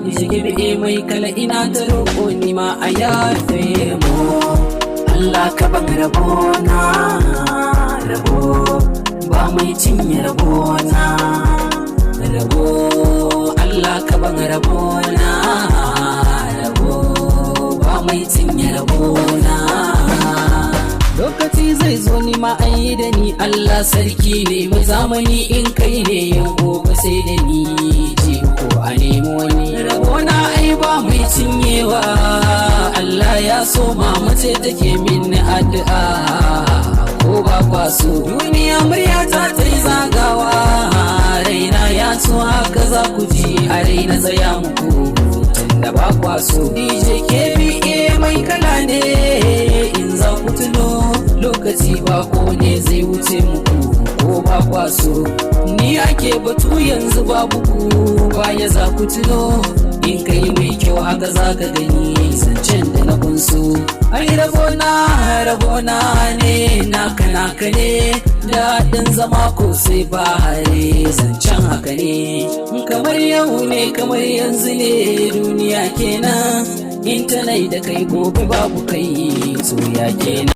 ni shige mai kala ina ta roƙo ni ma a yafe mu. Allah ka ban rabona, rabo ba mai cinye rabona, rabo Allah ka ban rabona, rabo ba mai cinye rabona. Lokaci zai zo ni ma an yi da ni, Allah sarki ne mu zamani in kai ne yau gobe sai da ni ji ko a nemi wani. Rabona ai ba mai cinyewa, Allah ya so mama ce take min addu'a ko ba kwaso. Duniya murya ta yi zagawa, raina ya so haka za ku ji a raina tsaya muku tunda ba kwaso. DJ KBA mai kala ne in za ku tuno, lokaci ba ko ne zai wuce muku ko ba kwaso. Ni ake batu yanzu babu ku baya za ku tuno, in kai mai kyau haka za ka gani zancen da na kunso. Ai rabona ne naka ne, daɗin zama ko sai ba hare zancen haka ne. Kamar yau ne kamar yanzu ne duniya kenan, in ta nai da kai gobe babu kai soya kenan.